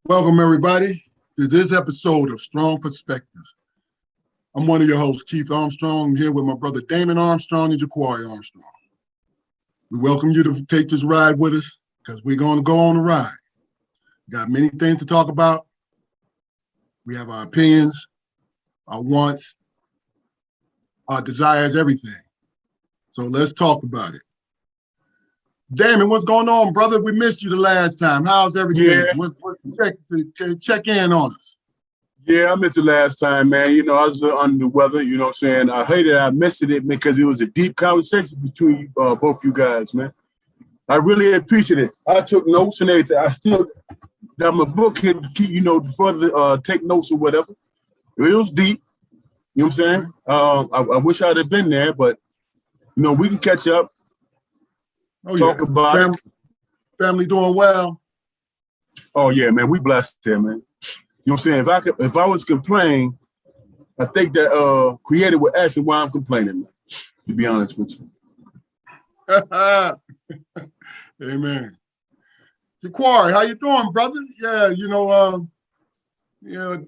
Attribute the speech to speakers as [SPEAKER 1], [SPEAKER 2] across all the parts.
[SPEAKER 1] Welcome, everybody, to this episode of Strong Perspectives. I'm one of your hosts, Keith Armstrong. I'm here with my brother Damon Armstrong and Jaquari Armstrong. We welcome you to take this ride with us because we're going to go on a ride. Got many things to talk about. We have our opinions, our wants, our desires, everything. So let's talk about it. Damon, what's going on, brother? We missed you the last time. How's everything? Check in on us.
[SPEAKER 2] Yeah, I missed it last time, man. You know, I was a little under the weather, you know what I'm saying? I hated I missed it because it was a deep conversation between both you guys, man. I really appreciate it. I took notes and everything. I still got my book here to keep, to further take notes or whatever. It was deep, you know what I'm saying? I wish I'd have been there, but, we can catch up. Talk about
[SPEAKER 1] family doing well.
[SPEAKER 2] Oh yeah, man, we blessed here, man. You know what I'm saying? If I was complaining, I think that Creator would ask me why I'm complaining, man, to be honest with you.
[SPEAKER 1] Amen. Jaquari, how you doing, brother? Yeah,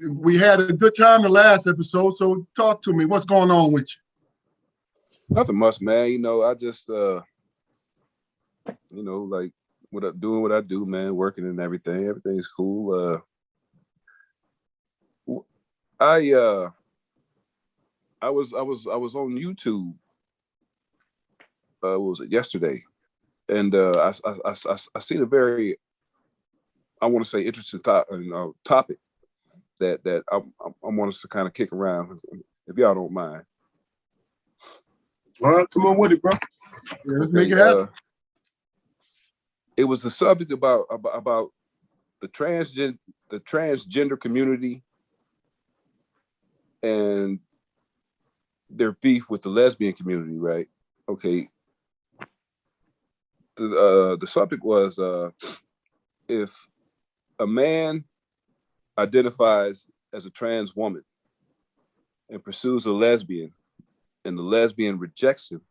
[SPEAKER 1] we had a good time the last episode, so talk to me. What's going on with you?
[SPEAKER 3] Nothing much, man. I just like doing what I do, man, working and everything. Everything's cool. I was on YouTube. What was it, yesterday? And I seen a very, I want to say, interesting topic that I want us to kind of kick around, if y'all don't mind.
[SPEAKER 2] All right, come on with it, bro.
[SPEAKER 1] Yeah, let's make it happen.
[SPEAKER 3] It was a subject about the transgender community and their beef with the lesbian community, right? Okay. The subject was if a man identifies as a trans woman and pursues a lesbian, and the lesbian rejects him,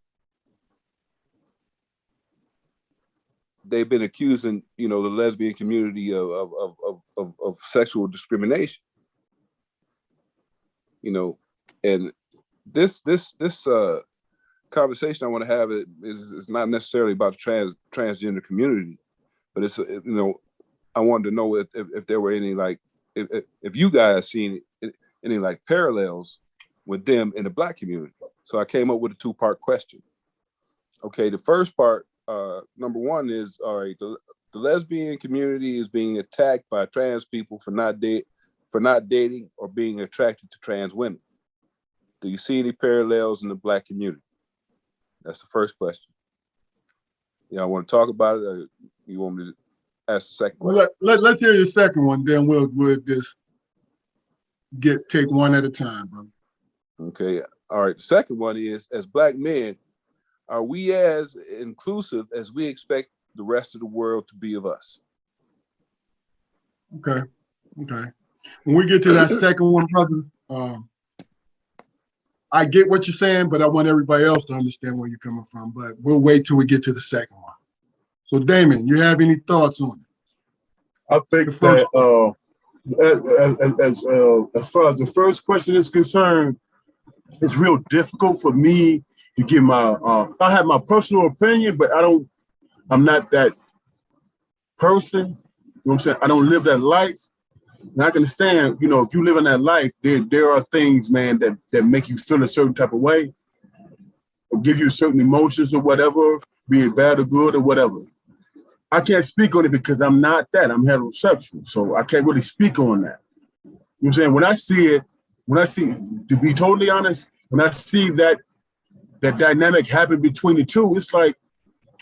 [SPEAKER 3] they've been accusing, the lesbian community of sexual discrimination. And this conversation I want to have is not necessarily about the transgender community, but it's I wanted to know if there were any if you guys seen any parallels with them in the Black community. So I came up with a 2-part question. Okay, the first part, number one is, all right, the lesbian community is being attacked by trans people for not dating or being attracted to trans women. Do you see any parallels in the Black community? That's the first question. Y'all want to talk about it, or you want me to ask the second question?
[SPEAKER 1] Well, let's hear your second one, then we'll just take one at a time, brother.
[SPEAKER 3] Okay. All right. The second one is, as Black men, are we as inclusive as we expect the rest of the world to be of us?
[SPEAKER 1] Okay. When we get to that second one, brother, I get what you're saying, but I want everybody else to understand where you're coming from. But we'll wait till we get to the second one. So, Damon, you have any thoughts on it?
[SPEAKER 2] I think that as far as the first question is concerned, it's real difficult for me to give my, I have my personal opinion, but I'm not that person. You know what I'm saying? I don't live that life. And I can understand, if you live in that life, there are things, man, that make you feel a certain type of way, or give you certain emotions or whatever, be it bad or good or whatever. I can't speak on it because I'm not that. I'm heterosexual, so I can't really speak on that. You know what I'm saying? When I see, to be totally honest, when I see that dynamic happen between the two, it's like,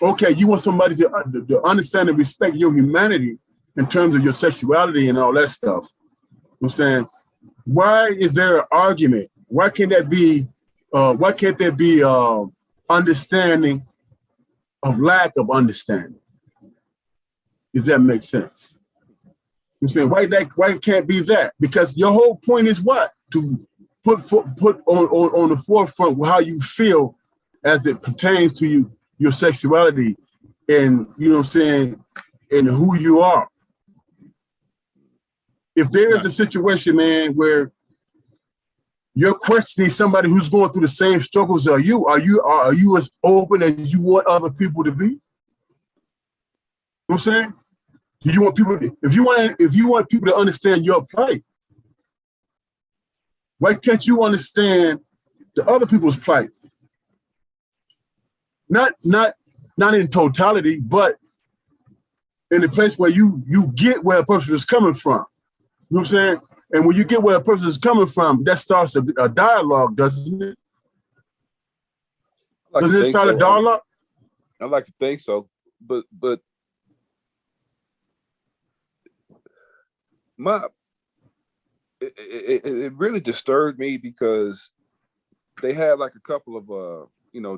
[SPEAKER 2] okay, you want somebody to understand and respect your humanity in terms of your sexuality and all that stuff. You understand? Why is there an argument? Why can't there be understanding of lack of understanding? If that makes sense. You know what I'm saying? Why it can't be that? Because your whole point is what? To put on the forefront how you feel as it pertains to your sexuality and, and who you are. if there is a situation, man, where you're questioning somebody who's going through the same struggles as you, are you as open as you want other people to be? You know what I'm saying? Do you want people to, if you want people to understand your plight, why can't you understand the other people's plight? Not in totality, but in the place where you get where a person is coming from. You know what I'm saying? And when you get where a person is coming from, that starts a dialogue, doesn't it? Doesn't it start a dialogue?
[SPEAKER 3] I like to think so, but it really disturbed me because they had like a couple of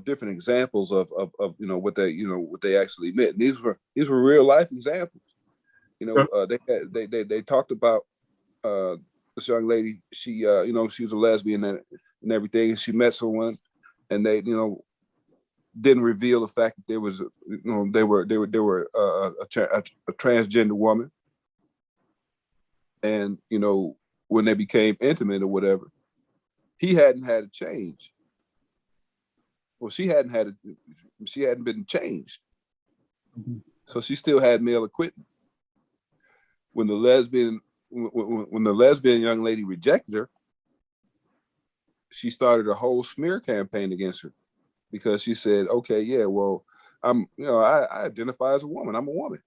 [SPEAKER 3] different examples of what they actually meant. And these were real life examples. They talked about this young lady. She she was a lesbian and everything. And she met someone, and they didn't reveal the fact that there was they were a transgender woman. And when they became intimate or whatever, he hadn't had a change. Well, she hadn't been changed. Mm-hmm. So she still had male equipment. When the lesbian young lady rejected her, she started a whole smear campaign against her because she said, okay, yeah, well, I identify as a woman. I'm a woman.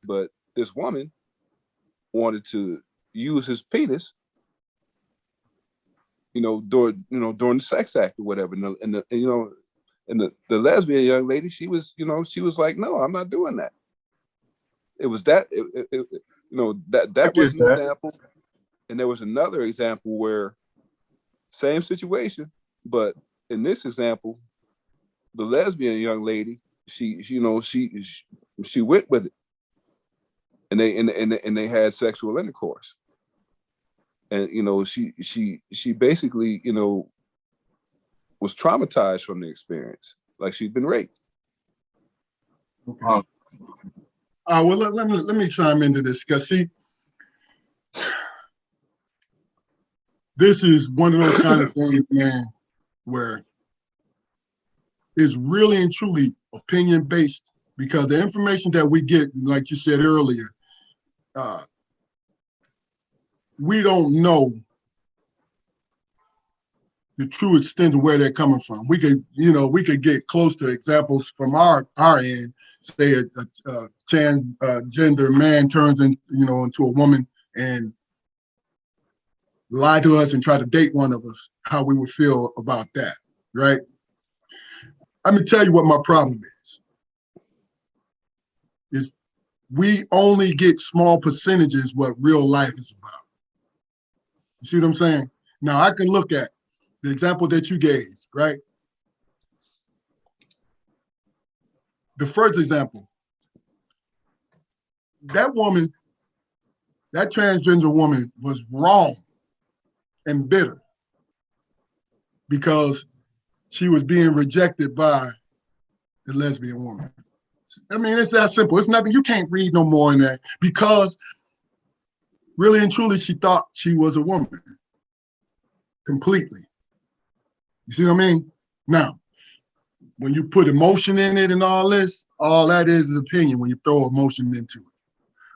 [SPEAKER 3] But this woman wanted to use his penis, during the sex act or whatever. And the lesbian young lady, she was like, no, I'm not doing that. It was that, that was an example. And there was another example where same situation, but in this example, the lesbian young lady, she went with it. And they had sexual intercourse, and she basically was traumatized from the experience, like she'd been raped.
[SPEAKER 1] Well, let me chime into this because see, this is one of those kind of things, man, where it's really and truly opinion based because the information that we get, like you said earlier. We don't know the true extent of where they're coming from. We could get close to examples from our end. Say a transgender man turns into a woman and lie to us and try to date one of us, how we would feel about that, right? Let me tell you what my problem is we only get small percentages what real life is about. You see what I'm saying? Now I can look at the example that you gave, right? The first example, that woman, that transgender woman was wrong and bitter because she was being rejected by the lesbian woman. I mean, it's that simple. It's nothing, you can't read no more in that because really and truly, she thought she was a woman completely. You see what I mean? Now, when you put emotion in it and all this, all that is opinion when you throw emotion into it.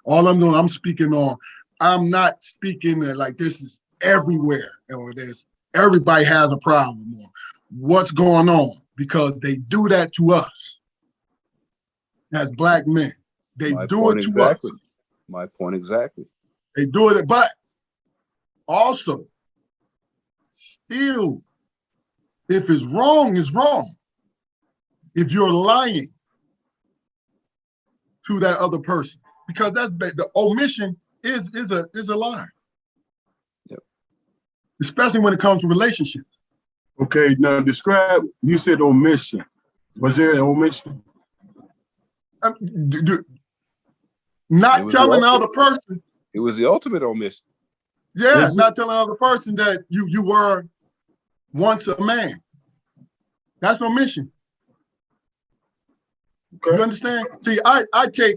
[SPEAKER 1] All I'm doing, I'm speaking on, I'm not speaking that like this is everywhere or there's everybody has a problem or what's going on because they do that to us. As Black men, they do it to us.
[SPEAKER 3] My point exactly.
[SPEAKER 1] They do it, but also, still, if it's wrong, it's wrong. If you're lying to that other person, because that's the omission is a lie.
[SPEAKER 3] Yep.
[SPEAKER 1] Especially when it comes to relationships.
[SPEAKER 2] Okay, now describe. You said omission. Was there an omission?
[SPEAKER 1] Not telling the other person.
[SPEAKER 3] It was the ultimate omission.
[SPEAKER 1] Yeah, not telling the other person that you were once a man. That's omission. Okay. You understand? See, I take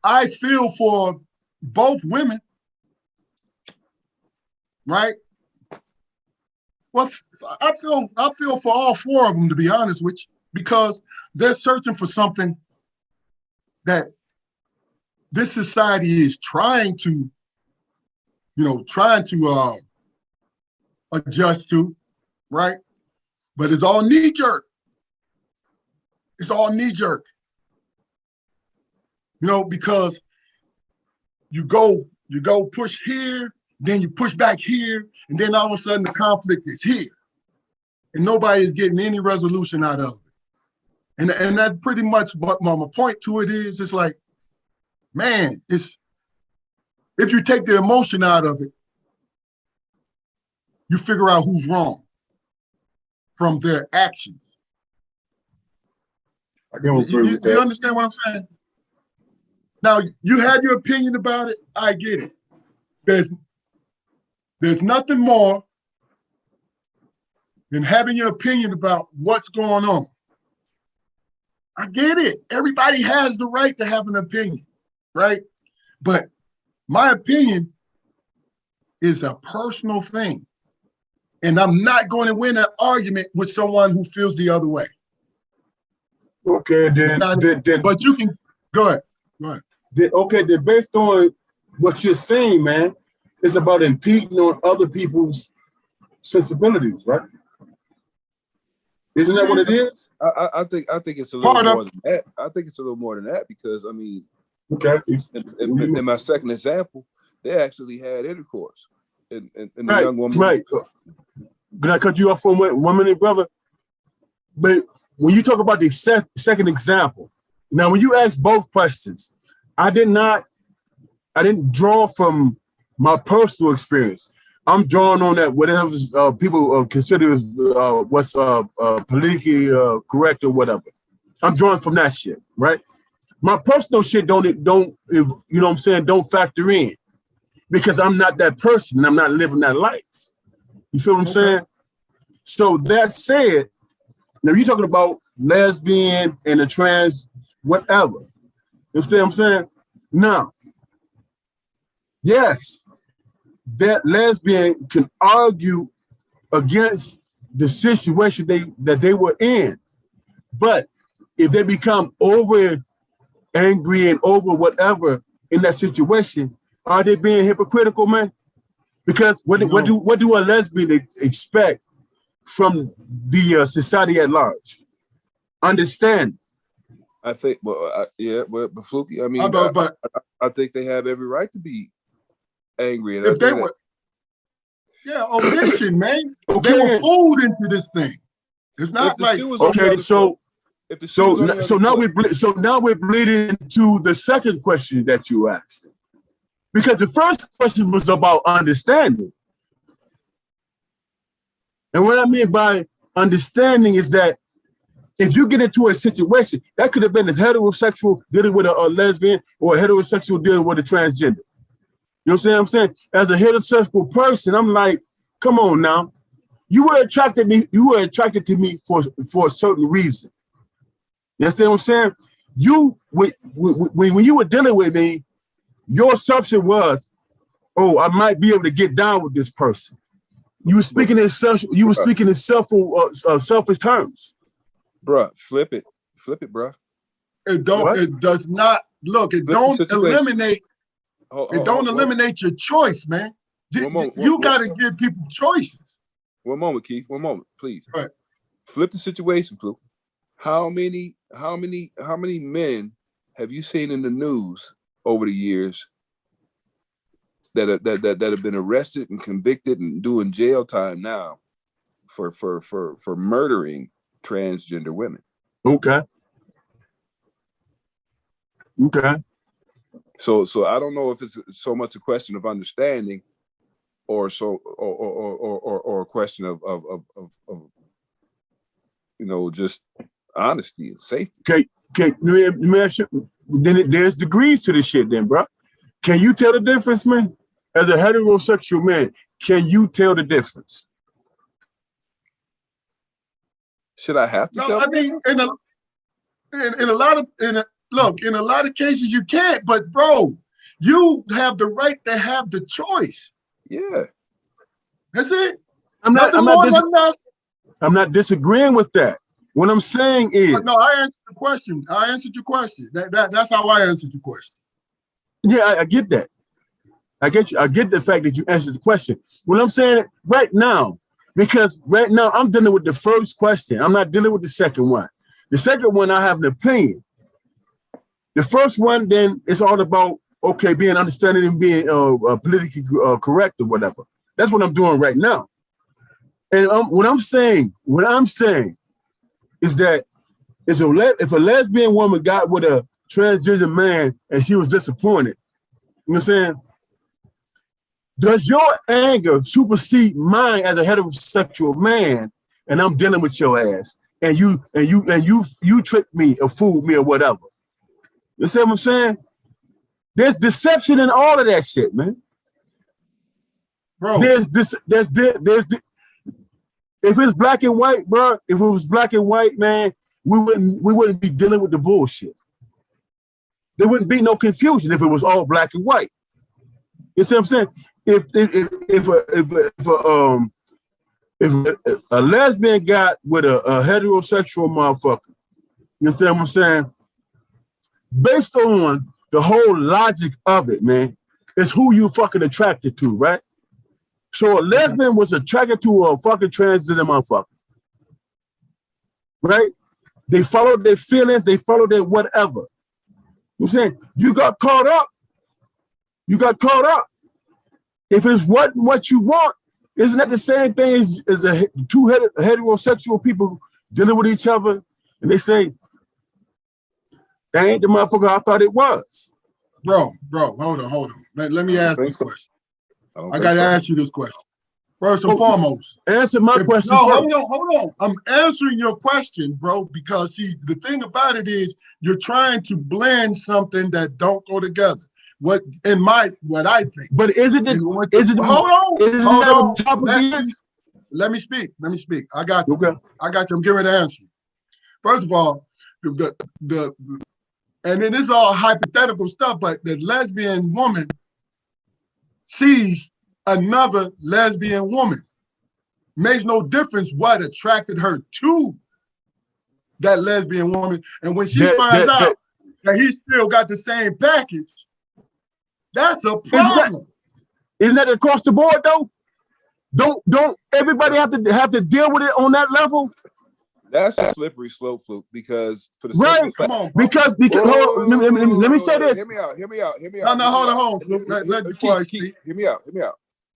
[SPEAKER 1] I feel for both women, right? Well, I feel for all four of them, to be honest with you, because they're searching for something that this society is trying to adjust to, right? But it's all knee jerk. It's all knee jerk. Because you go push here, then you push back here, and then all of a sudden the conflict is here. And nobody is getting any resolution out of it. And that's pretty much what my point to it is. It's like, man, if you take the emotion out of it, you figure out who's wrong from their actions.
[SPEAKER 2] I can agree with that.
[SPEAKER 1] You understand what I'm saying? Now, you had your opinion about it. I get it. There's nothing more than having your opinion about what's going on. I get it. Everybody has the right to have an opinion, right? But my opinion is a personal thing. And I'm not going to win an argument with someone who feels the other way.
[SPEAKER 2] Okay,
[SPEAKER 1] but you can go ahead.
[SPEAKER 2] Then based on what you're saying, man, it's about impeding on other people's sensibilities, right? Isn't that what it is?
[SPEAKER 3] I think it's a little more than that. I think it's a little more than that because I mean,
[SPEAKER 2] okay.
[SPEAKER 3] In my second example, they actually had intercourse, and the
[SPEAKER 2] right,
[SPEAKER 3] young woman.
[SPEAKER 2] Right. Can I cut you off for 1 minute, brother? But when you talk about the second example, now when you ask both questions, I didn't draw from my personal experience. I'm drawing on that whatever people consider what's politically correct or whatever. I'm drawing from that shit, right? My personal shit don't you know what I'm saying, don't factor in because I'm not that person and I'm not living that life. You feel what I'm saying? So that said, now you're talking about lesbian and a trans whatever. You understand what I'm saying? Now, yes, that lesbian can argue against the situation that they were in. But if they become over angry and over whatever in that situation, are they being hypocritical, man? Because what do a lesbian expect from the society at large? Understand.
[SPEAKER 3] I think, but Fluky, I mean, I think they have every right to be angry. And
[SPEAKER 1] if they were, omission, man. Okay. They were fooled into this thing. It's not like
[SPEAKER 2] okay. So now we're bleeding into the second question that you asked, because the first question was about understanding, and what I mean by understanding is that if you get into a situation that could have been a heterosexual dealing with a lesbian or a heterosexual dealing with a transgender. You know what I'm saying? As a heterosexual person, I'm like, come on now. You were attracted to me for a certain reason. You understand what I'm saying? When you were dealing with me, your assumption was, oh, I might be able to get down with this person. You were speaking in selfish terms.
[SPEAKER 3] Bruh, flip it, bruh.
[SPEAKER 1] It does not look. It don't eliminate. It don't eliminate your choice, man. You got to give people choices.
[SPEAKER 3] One moment, Keith. One moment, please.
[SPEAKER 1] Right.
[SPEAKER 3] Flip the situation, Fluke. How many men have you seen in the news over the years that have been arrested and convicted and doing jail time now for murdering transgender women?
[SPEAKER 2] Okay.
[SPEAKER 3] So I don't know if it's so much a question of understanding, or a question of just honesty and safety.
[SPEAKER 2] Okay. Let me ask you. Then there's degrees to this shit, then, bro. Can you tell the difference, man? As a heterosexual man, can you tell the difference?
[SPEAKER 3] Should I have to tell?
[SPEAKER 1] I mean, in a lot of look, in a lot of cases you can't, but bro, you have the right to have the choice.
[SPEAKER 3] Yeah.
[SPEAKER 1] That's it.
[SPEAKER 2] I'm
[SPEAKER 1] Nothing more, nothing less.
[SPEAKER 2] I'm not disagreeing with that. What I'm saying is,
[SPEAKER 1] No, I answered the question. I answered your question. That's how I answered your question.
[SPEAKER 2] yeah, I get that. I get you. I get the fact that you answered the question. What I'm saying right now, because right now I'm dealing with the first question. I'm not dealing with the second one. The second one, I have an opinion. The first one, then it's all about, okay, being understanding and being politically correct or whatever. That's what I'm doing right now. And what I'm saying is that if a lesbian woman got with a transgender man and she was disappointed, you know what I'm saying? Does your anger supersede mine as a heterosexual man? And I'm dealing with your ass, and you tricked me or fooled me or whatever. You see what I'm saying? There's deception in all of that shit, man.
[SPEAKER 1] Bro,
[SPEAKER 2] There's if it's black and white, bro. If it was black and white, man, we wouldn't be dealing with the bullshit. There wouldn't be no confusion if it was all black and white. You see what I'm saying? If a lesbian got with a heterosexual motherfucker, you understand what I'm saying? Based on the whole logic of it, man, it's who you fucking attracted to, right? So a lesbian was attracted to a fucking transgender motherfucker, right? They followed their feelings, they followed their whatever. You know what I'm saying? You got caught up. If it's what you want, isn't that the same thing as two heterosexual people dealing with each other and they say, that ain't the motherfucker I thought it was.
[SPEAKER 1] Bro, hold on. Let me ask this question. I got to ask you this question. First and foremost.
[SPEAKER 2] Answer my question
[SPEAKER 1] first.
[SPEAKER 2] No,
[SPEAKER 1] hold on. I'm answering your question, bro, because see, the thing about it is you're trying to blend something that don't go together. What I think.
[SPEAKER 2] But hold on.
[SPEAKER 1] Let me speak. I got you.
[SPEAKER 2] Okay.
[SPEAKER 1] I got you. I'm getting ready to answer you. First of all, and then this is all hypothetical stuff, but the lesbian woman sees another lesbian woman. Makes no difference what attracted her to that lesbian woman. And when she finds out that he still got the same package, that's a problem.
[SPEAKER 2] Isn't that across the board though? Don't everybody have to deal with it on that level?
[SPEAKER 3] That's a slippery slope, Fluke, because for the
[SPEAKER 2] right,
[SPEAKER 1] come on,
[SPEAKER 2] because let me say this.
[SPEAKER 3] Hear me out.
[SPEAKER 1] No, hold on. Let the quiet speak.
[SPEAKER 3] Hear me out.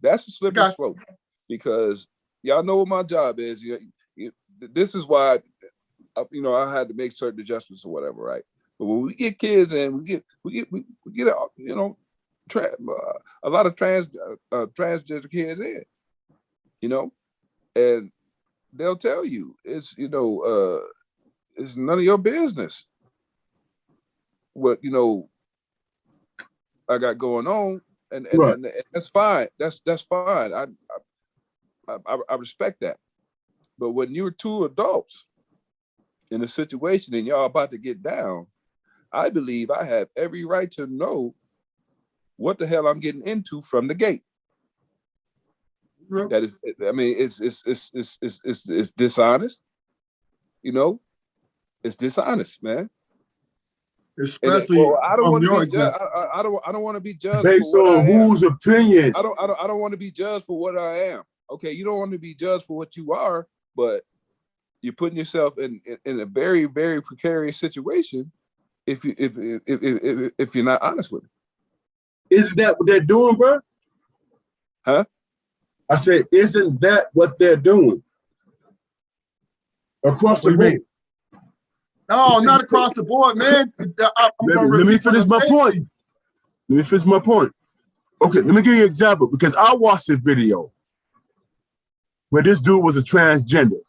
[SPEAKER 3] That's a slippery slope because y'all know what my job is. This is why, I had to make certain adjustments or whatever, right? But when we get kids and we get a lot of transgender kids in, and they'll tell you it's none of your business what I got going on, and that's fine. That's fine. I respect that. But when you're two adults in a situation and y'all about to get down, I believe I have every right to know what the hell I'm getting into from the gate. That is, I mean, it's dishonest. It's dishonest, man.
[SPEAKER 1] Especially,
[SPEAKER 3] I don't want to be judged. I don't want to be judged
[SPEAKER 2] based on whose opinion.
[SPEAKER 3] I don't want to be judged for what I am. Okay, you don't want to be judged for what you are, but you're putting yourself in a very, very precarious situation if you're not honest with it.
[SPEAKER 2] Isn't that what they're doing, bro?
[SPEAKER 3] Huh?
[SPEAKER 2] I said, isn't that what they're doing? Across the board.
[SPEAKER 1] No, not across the board, man.
[SPEAKER 2] Let me finish my point. Okay, let me give you an example because I watched this video where this dude was a transgender,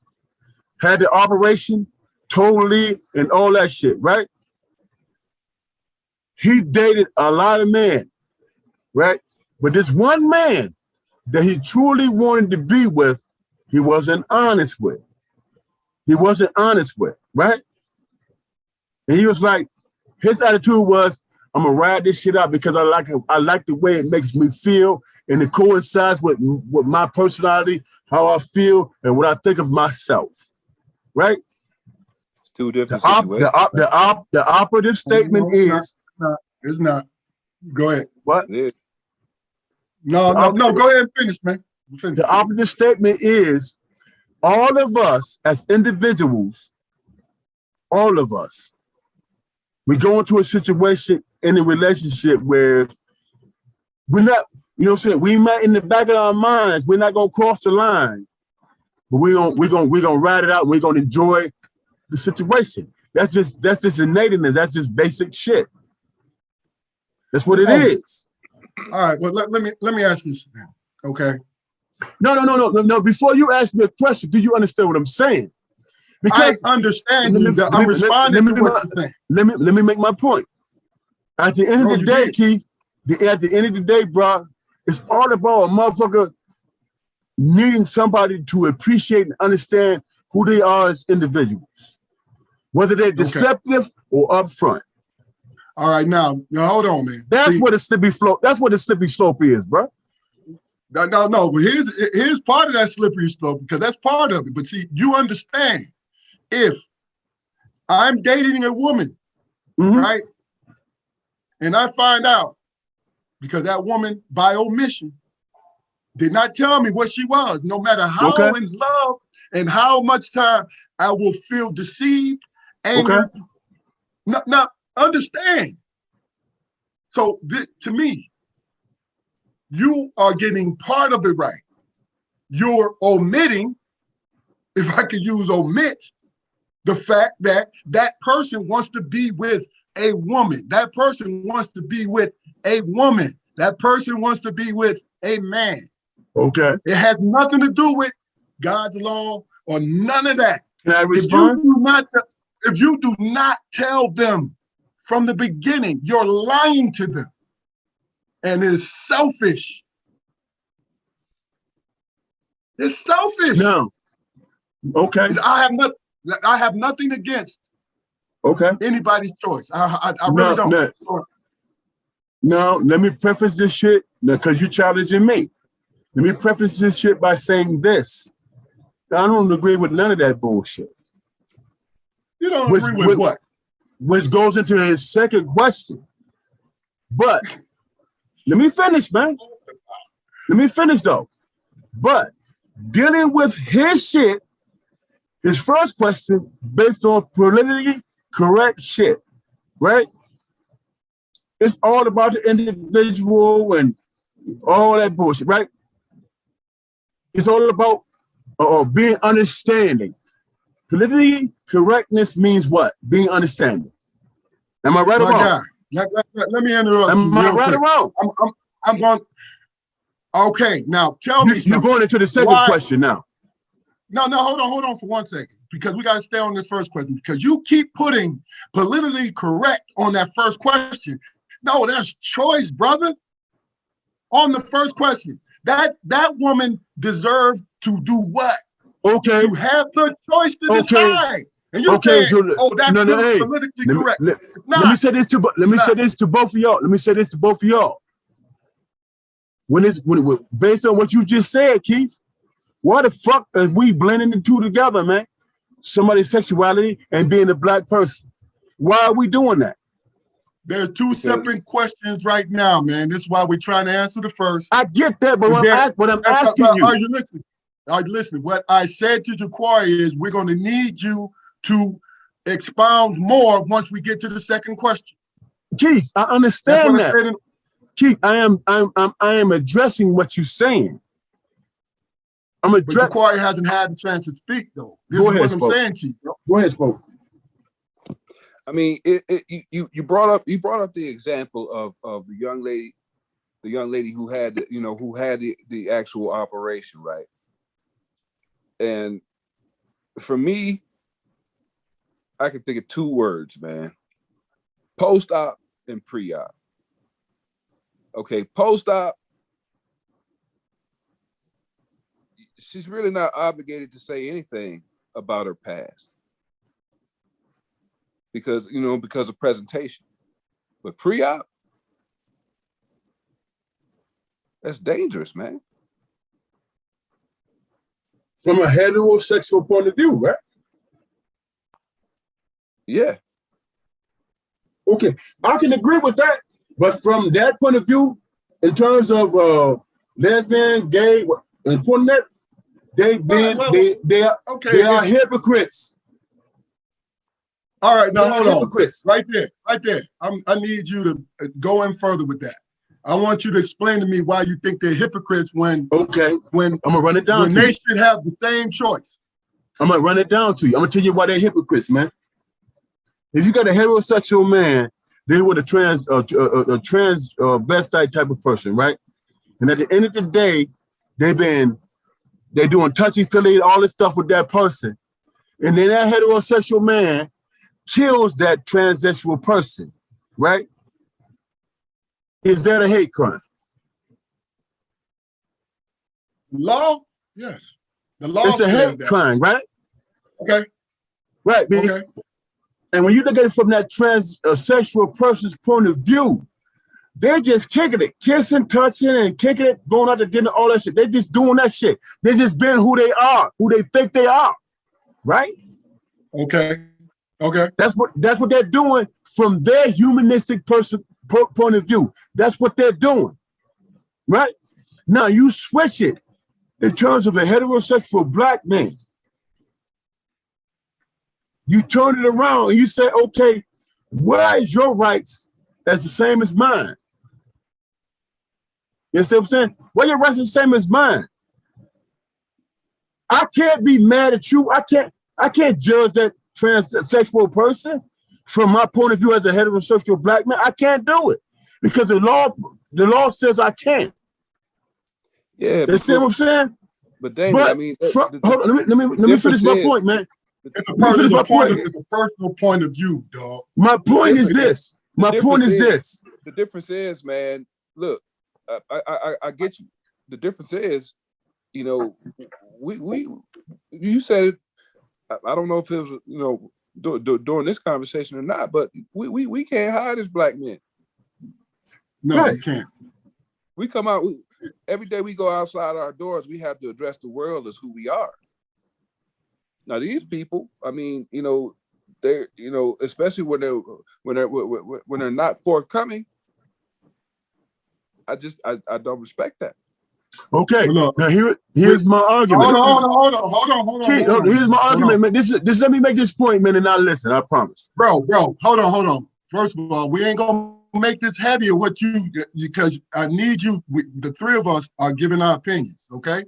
[SPEAKER 2] had the operation totally and all that shit, right? He dated a lot of men, right? But this one man that he truly wanted to be with, he wasn't honest with. Right? And he was like, His attitude was, I'm gonna ride this shit out because I like it. I like the way it makes me feel, and it coincides with my personality, how I feel, and what I think of myself. Right?
[SPEAKER 3] It's two different situations.
[SPEAKER 2] The operative statement is
[SPEAKER 1] it's not. Go ahead.
[SPEAKER 2] What?
[SPEAKER 1] No, go ahead and finish, man. Finish.
[SPEAKER 2] The operative statement is all of us as individuals, all of us, we go into a situation in a relationship where we're not, you know what I'm saying? We might in the back of our minds, we're not gonna cross the line, but we're gonna ride it out, and we're gonna enjoy the situation. That's just innate in us. That's just basic shit. That's what it is.
[SPEAKER 1] All right, well let me ask you something. Okay.
[SPEAKER 2] No. Before you ask me a question, do you understand what I'm saying? Because
[SPEAKER 1] I understand you. I'm responding to what you're saying.
[SPEAKER 2] Let me make my point. At the end of the day, Keith, at the end of the day, bro, it's all about a motherfucker needing somebody to appreciate and understand who they are as individuals, whether they're deceptive or upfront.
[SPEAKER 1] All right, now hold on, man.
[SPEAKER 2] That's what a slippery slope. That's what a slippery slope is, bro.
[SPEAKER 1] No, but here's part of that slippery slope, because that's part of it. But see, you understand, if I'm dating a woman, right, and I find out, because that woman by omission did not tell me what she was, no matter how in love and how much time I will feel deceived, anger. Now understand. So to me, you are getting part of it right. You're omitting, if I could use omit, the fact that that person wants to be with a woman. That person wants to be with a woman. That person wants to be with a man. Okay. It has nothing to do with God's law or none of that.
[SPEAKER 2] Can I respond?
[SPEAKER 1] If you do not tell them from the beginning, you're lying to them. And it's selfish. It's selfish.
[SPEAKER 2] No. Okay.
[SPEAKER 1] I have nothing against anybody's choice. I really don't.
[SPEAKER 2] No, let me preface this shit, because you're challenging me. Let me preface this shit by saying this. I don't agree with none of that bullshit.
[SPEAKER 1] You don't agree with what?
[SPEAKER 2] Which goes into his second question. But let me finish, man. Let me finish, though. But dealing with his shit, his first question, based on politically correct shit, right? It's all about the individual and all that bullshit, right? It's all about being understanding. Politically correctness means what? Being understanding. Am I right or wrong?
[SPEAKER 1] Let me interrupt you.
[SPEAKER 2] Am I right or wrong?
[SPEAKER 1] I'm going. Okay, now tell me something.
[SPEAKER 2] You're going into the second question now.
[SPEAKER 1] No, hold on for 1 second, because we got to stay on this first question, because you keep putting politically correct on that first question. No, that's choice, brother. On the first question, that woman deserved to do what?
[SPEAKER 2] Okay.
[SPEAKER 1] You have the choice to decide. And you say, that's politically correct.
[SPEAKER 2] Let me say this to both of y'all. Let me say this to both of y'all. When based on what you just said, Keith, why the fuck are we blending the two together, man? Somebody's sexuality and being a black person. Why are we doing that?
[SPEAKER 1] There's two separate questions right now, man. This is why we're trying to answer the first.
[SPEAKER 2] I get that, but what I'm asking you.
[SPEAKER 1] Are you listening? Are you listening? What I said to Jaquari is we're going to need you to expound more once we get to the second question.
[SPEAKER 2] Keith, I understand that. Keith, I am addressing what you're saying.
[SPEAKER 1] But Jaquari hasn't had a chance to speak, though. This is what I'm saying, Keith.
[SPEAKER 2] Go ahead, Spoke.
[SPEAKER 3] I mean, you brought up the example of the young lady who had the actual operation, right? And for me, I can think of two words, man: post-op and pre-op. Okay, post-op, she's really not obligated to say anything about her past, because because of presentation. But pre-op, that's dangerous, man.
[SPEAKER 2] From a heterosexual point of view, right?
[SPEAKER 3] Yeah.
[SPEAKER 2] Okay, I can agree with that. But from that point of view, in terms of lesbian, gay, important that they are hypocrites.
[SPEAKER 1] All right, now
[SPEAKER 2] They are
[SPEAKER 1] hold on.
[SPEAKER 2] hypocrites.
[SPEAKER 1] Right there. I need you to go in further with that. I want you to explain to me why you think they're hypocrites when
[SPEAKER 2] I'm gonna run it down
[SPEAKER 1] when
[SPEAKER 2] to
[SPEAKER 1] they
[SPEAKER 2] you.
[SPEAKER 1] should have the same choice.
[SPEAKER 2] I'm gonna run it down to you. I'm gonna tell you why they're hypocrites, man. If you got a heterosexual man, they were a transvestite type of person, right? And at the end of the day, they're doing touchy-feely, all this stuff with that person. And then that heterosexual man kills that transsexual person, right? Is that a hate crime?
[SPEAKER 1] Law? Yes. The law
[SPEAKER 2] It's a
[SPEAKER 1] says
[SPEAKER 2] hate
[SPEAKER 1] that.
[SPEAKER 2] crime, right?
[SPEAKER 1] Okay.
[SPEAKER 2] Right.
[SPEAKER 1] Okay.
[SPEAKER 2] And when you look at it from that transsexual person's point of view, they're just kicking it, kissing, touching, and kicking it, going out to dinner, all that shit. They're just doing that shit. They're just being who they are, who they think they are, right?
[SPEAKER 1] Okay. Okay.
[SPEAKER 2] That's what they're doing from their humanistic point of view. That's what they're doing, right? Now you switch it in terms of a heterosexual black man. You turn it around and you say, okay, why is your rights as the same as mine? You see what I'm saying? Why your rights the same as mine? I can't be mad at you. I can't judge that transsexual person from my point of view as a heterosexual black man. I can't do it because the law says I can't.
[SPEAKER 3] Yeah.
[SPEAKER 2] You see what I'm saying?
[SPEAKER 3] But Damon, I mean,
[SPEAKER 2] hold on, let me finish my point, man.
[SPEAKER 1] It's a personal point of view, dog.
[SPEAKER 2] My point is this.
[SPEAKER 3] The difference is, man, look, I get you. The difference is, you said it, I don't know if it was, during this conversation or not, but we can't hide as black men.
[SPEAKER 1] No, right. You can't.
[SPEAKER 3] We come out, every day we go outside our doors, we have to address the world as who we are. Now these people, I mean, they're, especially when they're not forthcoming, I don't respect that.
[SPEAKER 2] Okay, well, now here's my argument.
[SPEAKER 1] Hold on.
[SPEAKER 2] Here's my argument, man. This let me make this point, man, and now listen, I promise.
[SPEAKER 1] Bro, hold on. First of all, we ain't gonna make this heavier because I need you, the three of us are giving our opinions, okay?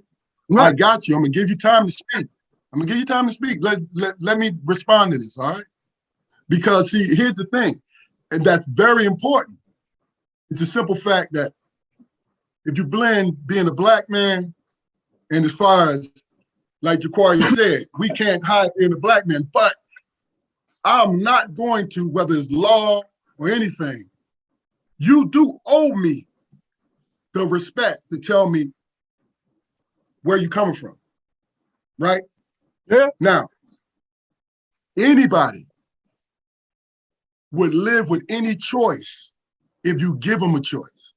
[SPEAKER 1] Right. I got you. I'm gonna give you time to speak. Let me respond to this, all right? Because see, here's the thing, and that's very important. It's a simple fact that if you blend being a black man, and as far as, like Jaquari said, we can't hide being a black man, but I'm not going to, whether it's law or anything, you do owe me the respect to tell me where you're coming from, right?
[SPEAKER 2] Yeah.
[SPEAKER 1] Now, anybody would live with any choice if you give them a choice.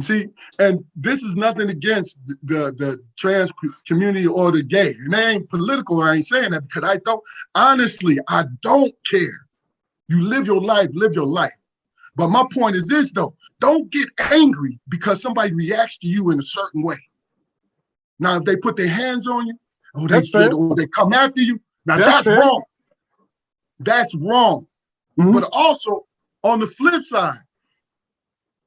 [SPEAKER 1] See, and this is nothing against the trans community or the gay. And they ain't political, I ain't saying that because I don't care. You live your life. But my point is this though, don't get angry because somebody reacts to you in a certain way. Now, if they put their hands on you, that's good, or they come after you, now that's wrong. That's wrong. Mm-hmm. But also on the flip side,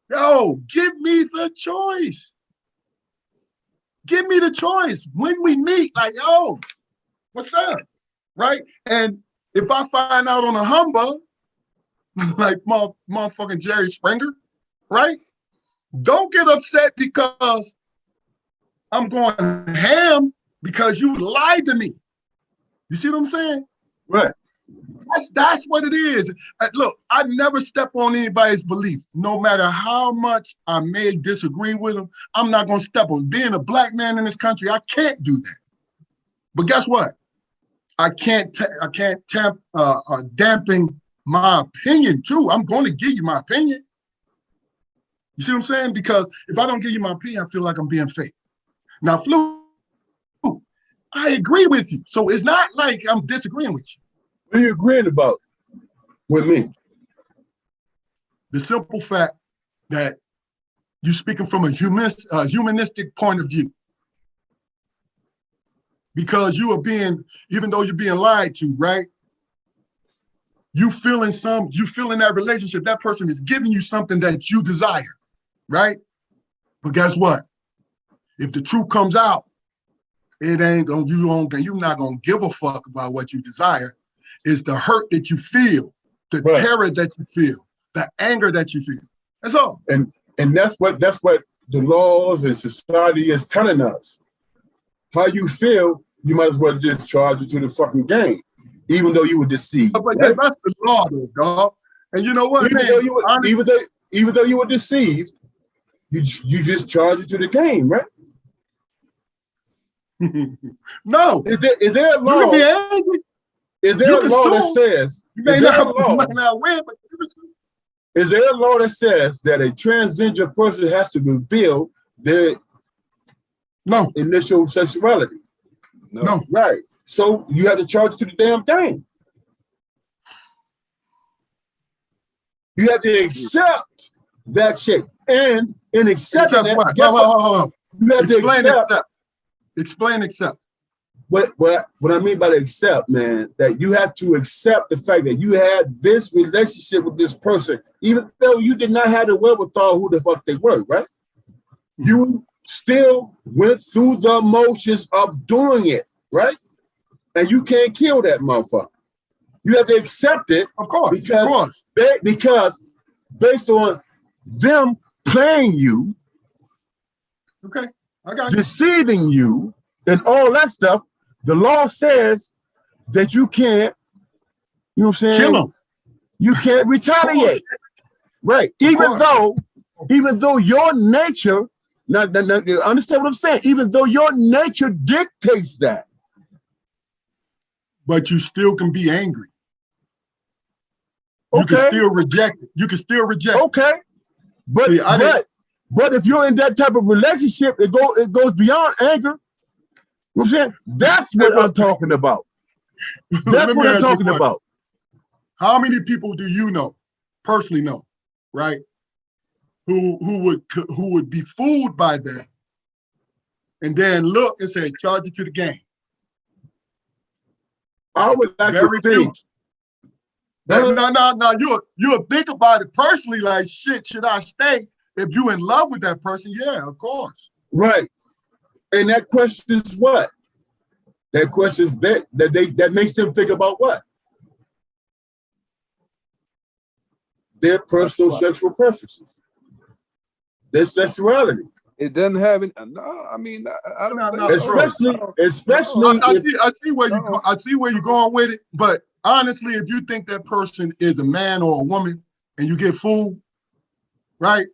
[SPEAKER 1] yo, give me the choice. Give me the choice. When we meet, like, yo, what's up? Right? And if I find out on a humbug, like motherfucking Jerry Springer, right? Don't get upset because I'm going ham because you lied to me. You see what I'm saying?
[SPEAKER 2] Right.
[SPEAKER 1] That's what it is. Look, I never step on anybody's belief. No matter how much I may disagree with them, I'm not going to step on. Being a black man in this country, I can't do that. But guess what? I can't dampen my opinion too. I'm going to give you my opinion. You see what I'm saying? Because if I don't give you my opinion, I feel like I'm being fake. Now, Flu, I agree with you. So it's not like I'm disagreeing with you.
[SPEAKER 2] What are you agreeing about with me?
[SPEAKER 1] The simple fact that you're speaking from a humanistic point of view. Because you are being, even though you're being lied to, right? You feeling that relationship, that person is giving you something that you desire, right? But guess what? If the truth comes out, it ain't gonna, you're not gonna give a fuck about what you desire. It's the hurt that you feel, the terror that you feel, the anger that you feel. That's all.
[SPEAKER 2] And that's what the laws and society is telling us. How you feel, you might as well just charge it to the fucking game, even though you were deceived.
[SPEAKER 1] But
[SPEAKER 2] right?
[SPEAKER 1] that's the law, though, dog. And you know what,
[SPEAKER 2] even though you were deceived, you just charge it to the game, right?
[SPEAKER 1] No.
[SPEAKER 2] Is there a law?
[SPEAKER 1] You can be angry.
[SPEAKER 2] Is there a law that says?
[SPEAKER 1] You may not win, but you can sue.
[SPEAKER 2] Is there a law that says that a transgender person has to reveal their initial sexuality?
[SPEAKER 1] No.
[SPEAKER 2] Right. So you have to charge it to the damn game. You have to accept that shit. And in accepting that, guess what? You have to accept.
[SPEAKER 1] Explain accept.
[SPEAKER 2] What I mean by the accept, man, that you have to accept the fact that you had this relationship with this person, even though you did not have the wherewithal who the fuck they were, right? You still went through the motions of doing it, right? And you can't kill that motherfucker. You have to accept it,
[SPEAKER 1] of course,
[SPEAKER 2] because based on them playing you,
[SPEAKER 1] okay, I got you,
[SPEAKER 2] deceiving you, and all that stuff. The law says that you can't, you know what I'm saying?
[SPEAKER 1] Kill them.
[SPEAKER 2] You can't retaliate. Right. Even though your nature, now, understand what I'm saying? Even though your nature dictates that.
[SPEAKER 1] But you still can be angry. You can still reject it. You can still reject it.
[SPEAKER 2] Okay. But if you're in that type of relationship, it goes beyond anger. You know what I'm saying? That's what I'm talking about. That's what I'm talking about.
[SPEAKER 1] How many people do you know, personally know, right? Who would be fooled by that and then look and say, charge it to the game?
[SPEAKER 2] I would like to think.
[SPEAKER 1] No. You'll think about it personally, like, shit, should I stay? If you in love with that person, yeah, of course.
[SPEAKER 2] Right. And that question is what? That question is that makes them think about what? Their personal sexual preferences, their sexuality.
[SPEAKER 3] It doesn't have any. No, I mean, I don't.
[SPEAKER 2] Especially.
[SPEAKER 1] I see where you're going with it. But honestly, if you think that person is a man or a woman and you get fooled, right?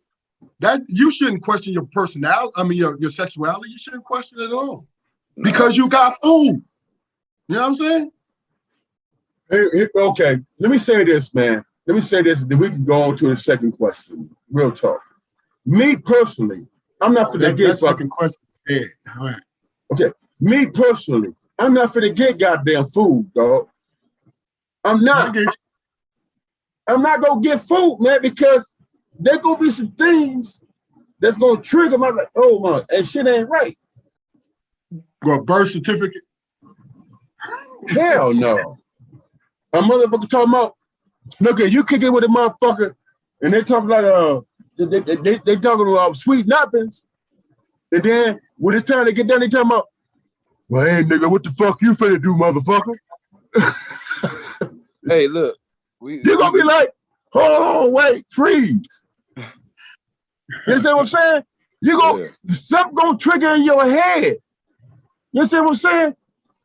[SPEAKER 1] That you shouldn't question your personality. I mean, your sexuality. You shouldn't question it at all because you got fooled. You know what I'm saying?
[SPEAKER 2] Okay, let me say this, man. Let me say this, then we can go on to the second question. Real talk. Me personally, I'm not finna get
[SPEAKER 1] second question. Yeah. All right.
[SPEAKER 2] Okay. Me personally, I'm not finna get goddamn food, dog. I'm not. I'm not gonna get food, man, because there gonna be some things that's gonna trigger my like, oh my, and shit ain't right.
[SPEAKER 1] Well, birth certificate?
[SPEAKER 2] Hell no. A motherfucker talking about, look at you kicking with a motherfucker, and they talking like they talking about sweet nothings, and then when it's time to get done, they talking about, well, hey nigga, what the fuck you finna do, motherfucker?
[SPEAKER 3] Hey, look,
[SPEAKER 2] you're gonna be like, hold on, wait, freeze. You understand what I'm saying? Something gonna trigger in your head. You understand what I'm saying?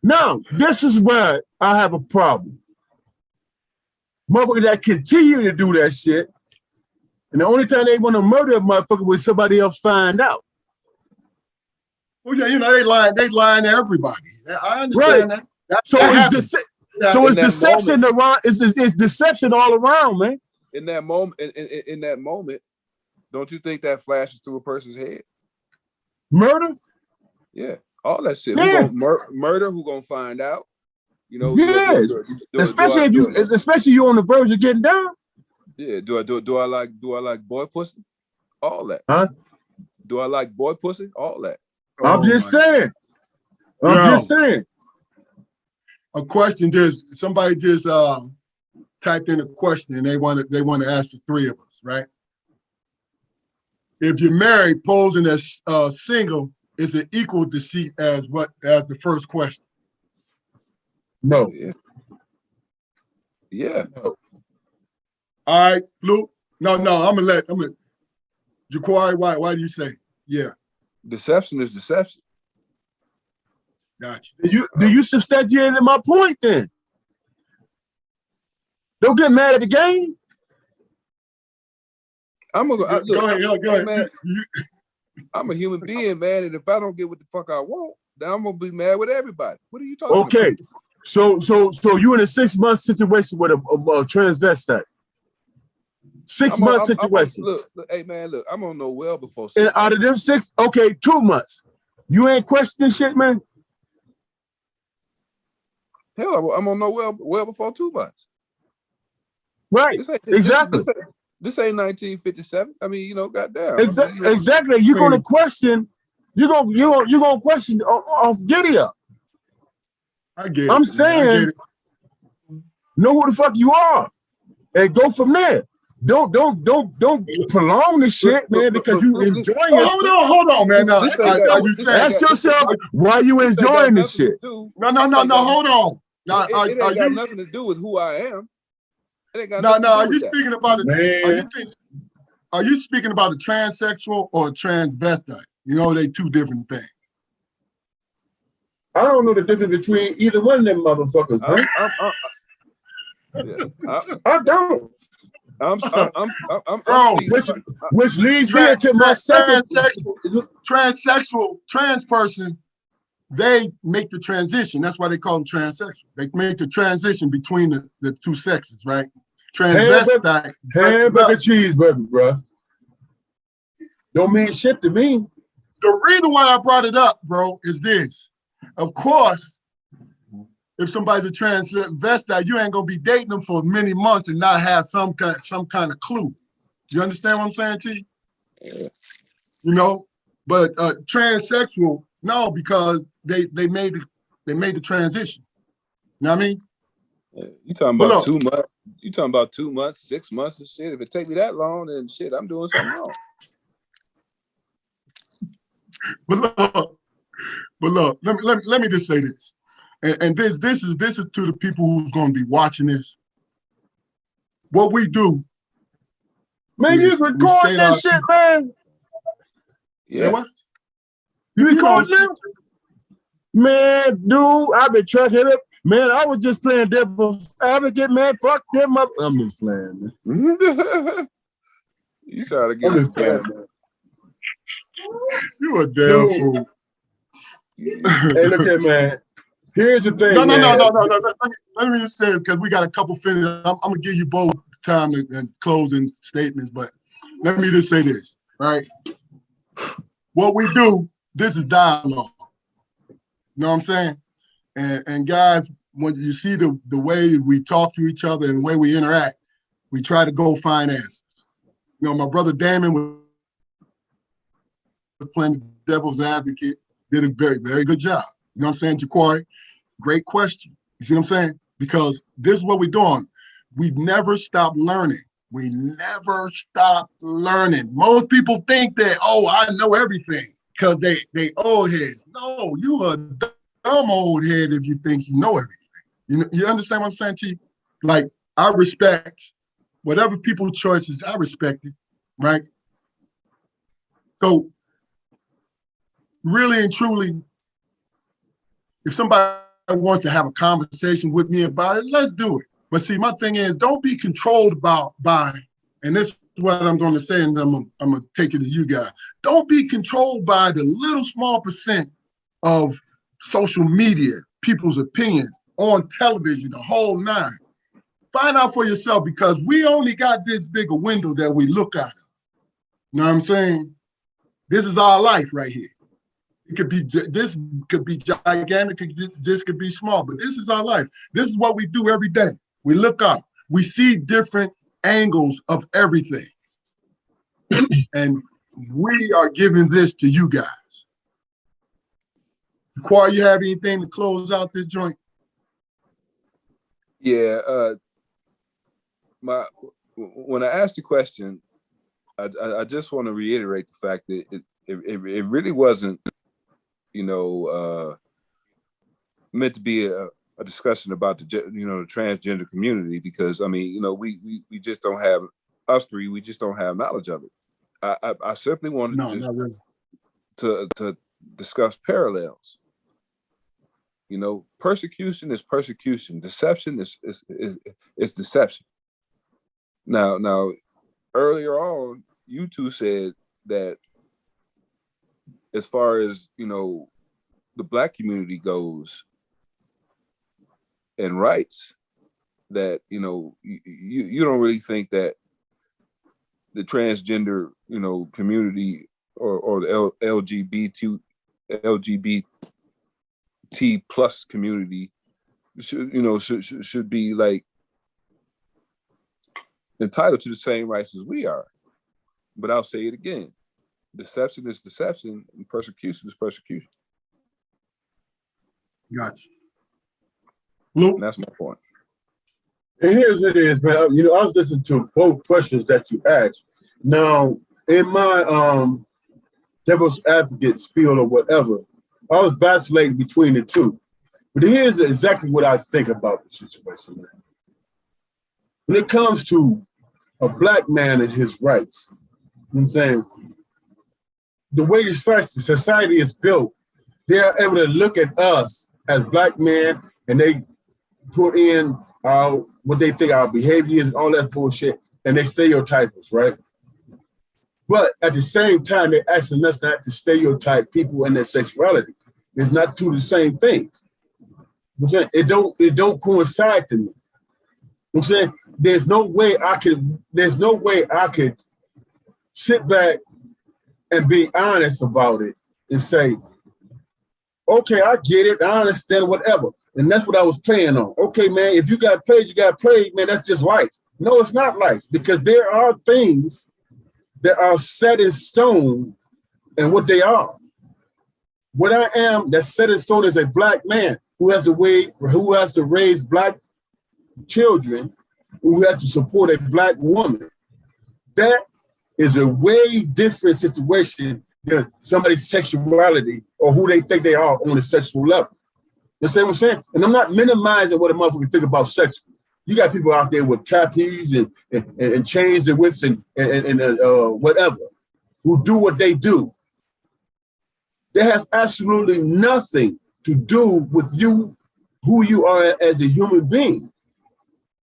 [SPEAKER 2] Now, this is where I have a problem. Motherfuckers that continue to do that shit, and the only time they want to murder a motherfucker when somebody else find out.
[SPEAKER 1] Well, yeah, they lying to everybody. I understand that.
[SPEAKER 2] So it's deception around. It's deception all around, man.
[SPEAKER 3] In that moment, don't you think that flashes through a person's head?
[SPEAKER 2] Murder?
[SPEAKER 3] Yeah, all that shit.
[SPEAKER 2] Yeah.
[SPEAKER 3] Who gonna murder? Who gonna find out? You know,
[SPEAKER 2] yes. Especially you're on the verge of getting down.
[SPEAKER 3] Yeah. Do I like boy pussy? All that.
[SPEAKER 2] Huh?
[SPEAKER 3] Do I like boy pussy? All that.
[SPEAKER 2] I'm just saying. Just saying.
[SPEAKER 1] A question. Somebody just typed in a question, and they want to ask the three of us, right? If you're married, posing as single is an equal deceit as the first question.
[SPEAKER 2] No.
[SPEAKER 3] Yeah.
[SPEAKER 2] No.
[SPEAKER 1] All right, Luke. No. I'm gonna Jaquari, why do you say yeah?
[SPEAKER 3] Deception is deception.
[SPEAKER 1] Gotcha.
[SPEAKER 2] Do you substantiate my point then? Don't get mad at the game.
[SPEAKER 1] Go ahead.
[SPEAKER 3] Man, I'm a human being, man, and if I don't get what the fuck I want, then I'm gonna be mad with everybody. What are you talking about?
[SPEAKER 2] Okay. So you in a 6-month situation with a transvestite. 6-month situation.
[SPEAKER 3] Look, hey man, look, I'm gonna know well before 6
[SPEAKER 2] And
[SPEAKER 3] months.
[SPEAKER 2] out of them 6, 2 months. You ain't questioning shit, man.
[SPEAKER 3] Hell, I'm gonna know well before 2 months.
[SPEAKER 2] Right. Exactly.
[SPEAKER 3] This ain't 1957. I mean, goddamn.
[SPEAKER 2] Exactly. You're gonna question. You're gonna question off giddy up.
[SPEAKER 1] I get it.
[SPEAKER 2] I'm saying, know who the fuck you are, and go from there. Don't prolong the shit, man, because you enjoying it.
[SPEAKER 1] Hold on, man.
[SPEAKER 2] Ask yourself why you enjoying this shit.
[SPEAKER 1] No. Hold on. Now,
[SPEAKER 3] it ain't got nothing to do with who I am.
[SPEAKER 1] No. Are you speaking about it? Are you speaking about a transsexual or a transvestite? They two different things.
[SPEAKER 2] I don't know the difference between either one of them motherfuckers, man. I don't. Which leads me to my second.
[SPEAKER 1] Trans person, they make the transition. That's why they call them transsexual. They make the transition between the two sexes, right? Transvestite.
[SPEAKER 2] Hamburger cheeseburger, bro. Don't mean shit to me.
[SPEAKER 1] The reason why I brought it up, bro, is this. Of course, if somebody's a transvestite, you ain't gonna be dating them for many months and not have some kind of clue. You understand what I'm saying to you? But transsexual, no, because they made the transition. You know what I mean?
[SPEAKER 3] You talking about 2 months? You talking about 2 months, 6 months and shit? If it take me that long, then shit, I'm doing something wrong.
[SPEAKER 1] But look, let me just say this, and this is to the people who's going to be watching this. What we do,
[SPEAKER 2] man, you record this shit, man.
[SPEAKER 3] Yeah.
[SPEAKER 1] Say what?
[SPEAKER 2] You record this? Man, dude, I've been tracking it. Man, I was just playing devil's advocate, man. Fuck them up. I'm just playing, man.
[SPEAKER 3] You try to get it, man.
[SPEAKER 1] You a damn fool.
[SPEAKER 2] Hey, look here, man. Here's the thing.
[SPEAKER 1] No. Let me just say this because we got a couple finishes. I'm gonna give you both time and closing statements, but let me just say this, right? What we do, this is dialogue. You know what I'm saying? And guys, when you see the way we talk to each other and the way we interact, we try to go find answers. My brother Damon was playing devil's advocate, did a very, very good job. You know what I'm saying, Jaquari? Great question. You see what I'm saying? Because this is what we're doing. We never stop learning. We never stop learning. Most people think that, I know everything because they old heads. No, you a dumb old head if you think you know everything. You understand what I'm saying to you? Like, I respect whatever people's choices, I respect it, right? So, really and truly, if somebody wants to have a conversation with me about it, let's do it. But see, my thing is, don't be controlled by, and this is what I'm going to say, and I'm going to take it to you guys. Don't be controlled by the little small percent of social media, people's opinions. on television, the whole nine. Find out for yourself, because we only got this big a window that we look at. You know what I'm saying? This is our life right here. This could be gigantic, this could be small, but this is our life. This is what we do every day. We look up, we see different angles of everything. And we are giving this to you guys. Quar, you have anything to close out this joint?
[SPEAKER 3] Yeah, when I asked the question, I just want to reiterate the fact that it really wasn't, meant to be a discussion about the transgender community, because we just don't have, us three, we just don't have knowledge of it. I simply wanted to discuss parallels. Persecution is persecution. Deception is deception. Now, earlier on, you two said that as far as, the Black community goes and rights, that, you don't really think that the transgender, community or the LGBT plus community should be like entitled to the same rights as we are. But I'll say it again: deception is deception, and persecution is persecution.
[SPEAKER 1] Gotcha. Luke?
[SPEAKER 3] And that's my point.
[SPEAKER 2] And here's it is, man. I was listening to both questions that you asked. Now, in my devil's advocate spiel or whatever, I was vacillating between the two. But here's exactly what I think about the situation, man. When it comes to a Black man and his rights, you know what I'm saying, the way society is built, they're able to look at us as Black men, and they put in what they think our behavior is and all that bullshit, and they stereotype us, right? But at the same time, they're asking us not to stereotype people and their sexuality. It's not two the same things. You know what I'm saying? It don't coincide to me. You know what I'm saying? There's no way I could sit back and be honest about it and say, okay, I get it, I understand, whatever. And that's what I was playing on. Okay, man, if you got played, you got played, man, that's just life. No, it's not life, because there are things that are set in stone and what they are. What I am that's set in stone is a Black man who has to raise Black children, who has to support a Black woman. That is a way different situation than somebody's sexuality or who they think they are on a sexual level. You see what I'm saying? And I'm not minimizing what a motherfucker think about sex. You got people out there with trapeze and chains and whips and whatever, who do what they do. That has absolutely nothing to do with you, who you are as a human being.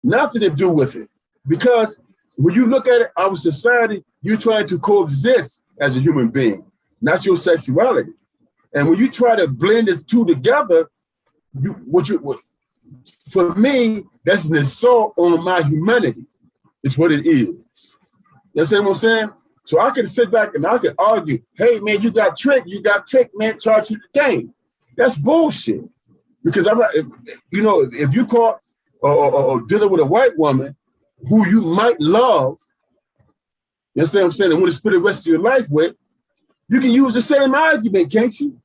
[SPEAKER 2] Nothing to do with it. Because when you look at it, our society, you're trying to coexist as a human being, not your sexuality. And when you try to blend these two together, for me, that's an assault on my humanity. It's what it is. You understand what I'm saying? So I can sit back and I can argue, hey man, you got tricked, man, charge you the game. That's bullshit. Because if you caught or dealing with a white woman who you might love, you understand what I'm saying, and want to spend the rest of your life with, you can use the same argument, can't you?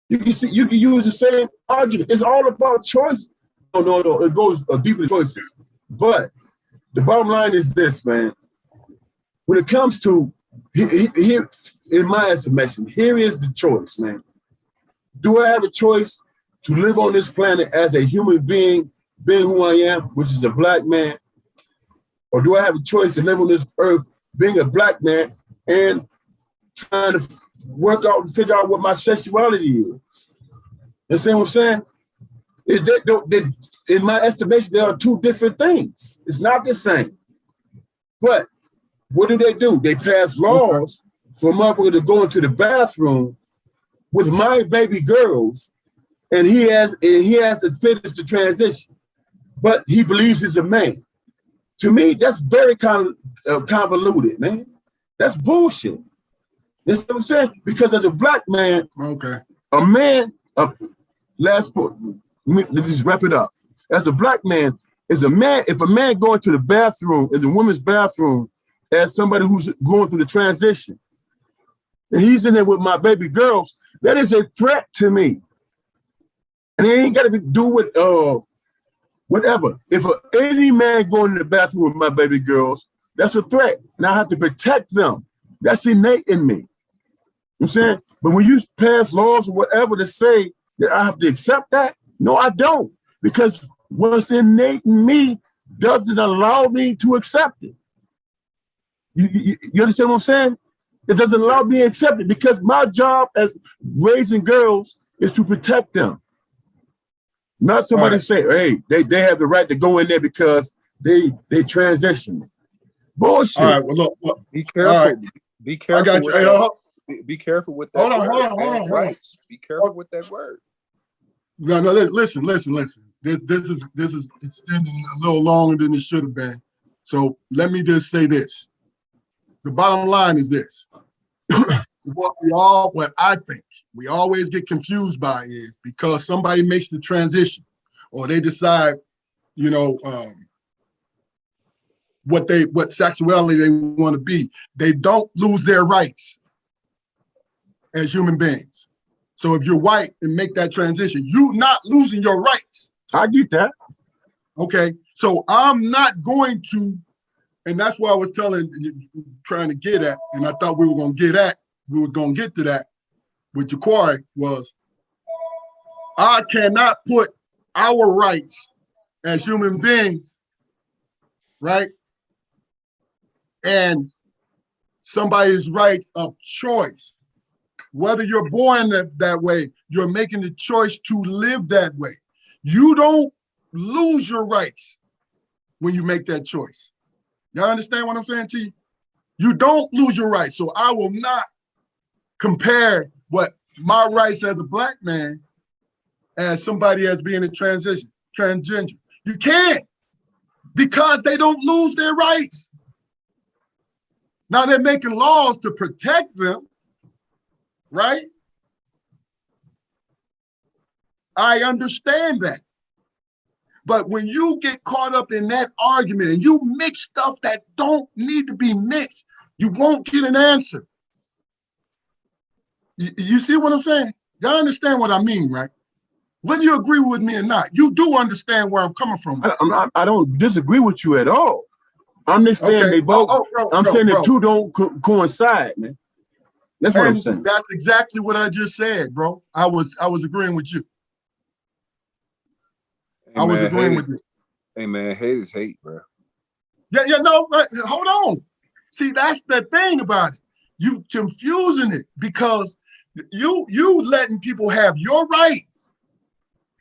[SPEAKER 2] You can use the same argument. It's all about choice. No. It goes deeper than choices. But the bottom line is this, man. When it comes to here, in my estimation, here is the choice, man. Do I have a choice to live on this planet as a human being who I am, which is a Black man? Or do I have a choice to live on this earth being a Black man and trying to work out and figure out what my sexuality is? You understand what I'm saying? Is that in my estimation, there are two different things. It's not the same. But what do? They pass laws for a motherfucker to go into the bathroom with my baby girls and he has to finish the transition, but he believes he's a man. To me, that's very convoluted, man. That's bullshit. That's what I'm saying. Because as a black man,
[SPEAKER 1] Okay.
[SPEAKER 2] a man, last point, let me just wrap it up. As a black man, if a man going to the bathroom, in the women's bathroom, as somebody who's going through the transition, and he's in there with my baby girls, that is a threat to me. And it ain't got to do with whatever. If any man going to the bathroom with my baby girls, that's a threat. And I have to protect them. That's innate in me. You know what I'm saying? But when you pass laws or whatever to say that I have to accept that, no, I don't. Because what's innate in me doesn't allow me to accept it. You understand what I'm saying? It doesn't allow me to accept it because my job as raising girls is to protect them. Not somebody say, hey, they have the right to go in there because they transition. Bullshit.
[SPEAKER 1] All right, well, look.
[SPEAKER 3] Be careful.
[SPEAKER 1] Right.
[SPEAKER 3] Be careful.
[SPEAKER 1] I got you.
[SPEAKER 3] Be careful with that.
[SPEAKER 1] Hold on.
[SPEAKER 3] Rights. Be careful with that word.
[SPEAKER 1] No, listen. This is extending a little longer than it should have been. So let me just say this. The bottom line is this. What I think we always get confused by is because somebody makes the transition or they decide, what sexuality they want to be, they don't lose their rights as human beings. So if you're white and make that transition, you're not losing your rights.
[SPEAKER 2] I get that.
[SPEAKER 1] Okay, so I'm not going to, and that's what I was trying to get at, and I thought we were going to get to that with Jaquari was, I cannot put our rights as human beings, right, and somebody's right of choice. Whether you're born that way, you're making the choice to live that way. You don't lose your rights when you make that choice. Y'all understand what I'm saying to you? You don't lose your rights. So I will not compare what my rights as a black man as somebody as being a transgender. You can't, because they don't lose their rights. Now they're making laws to protect them, right? I understand that. But when you get caught up in that argument and you mix stuff that don't need to be mixed, you won't get an answer. You see what I'm saying? Y'all understand what I mean, right? Whether you agree with me or not, you do understand where I'm coming from.
[SPEAKER 2] I don't disagree with you at all. I'm just saying they both. Saying the two don't coincide, man. That's what I'm saying.
[SPEAKER 1] That's exactly what I just said, bro. I was agreeing with you.
[SPEAKER 3] Hey,
[SPEAKER 1] I was agreeing with you.
[SPEAKER 3] Hey man, hate is hate, bro.
[SPEAKER 1] No, hold on. See, that's the thing about it. You confusing it because you letting people have your right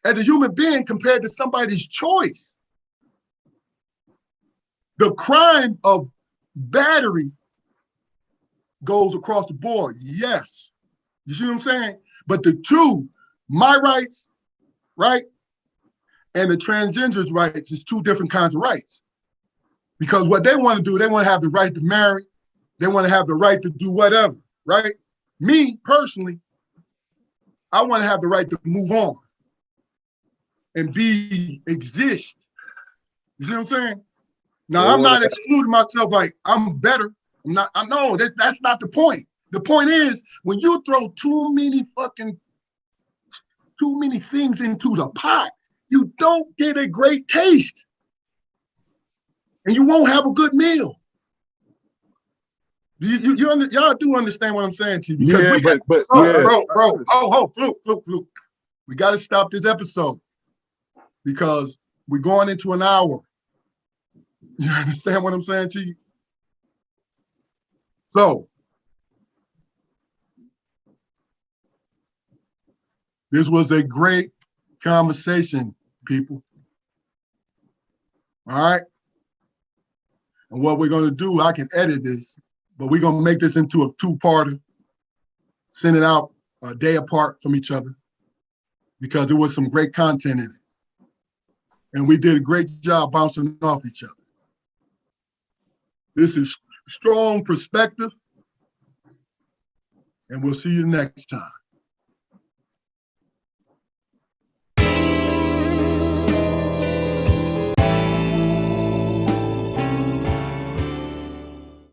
[SPEAKER 1] as a human being compared to somebody's choice. The crime of battery goes across the board, yes. You see what I'm saying? But the two, my rights, right, and the transgender's rights is two different kinds of rights. Because what they want to do, they want to have the right to marry, they want to have the right to do whatever, right? Me, personally, I want to have the right to move on and exist. You see what I'm saying? Now, I'm not excluding myself like I'm better. No, that's not the point. The point is, when you throw too many things into the pot, you don't get a great taste. And you won't have a good meal. Y'all do understand what I'm saying to you? Because bro, Fluke. We got to stop this episode because we're going into an hour. You understand what I'm saying to you? So, this was a great conversation, people. All right? And what we're going to do, I can edit this, but we're going to make this into a two-parter, send it out a day apart from each other. because there was some great content in it. And we did a great job bouncing off each other. This is Strong Perspective, and we'll see you next time.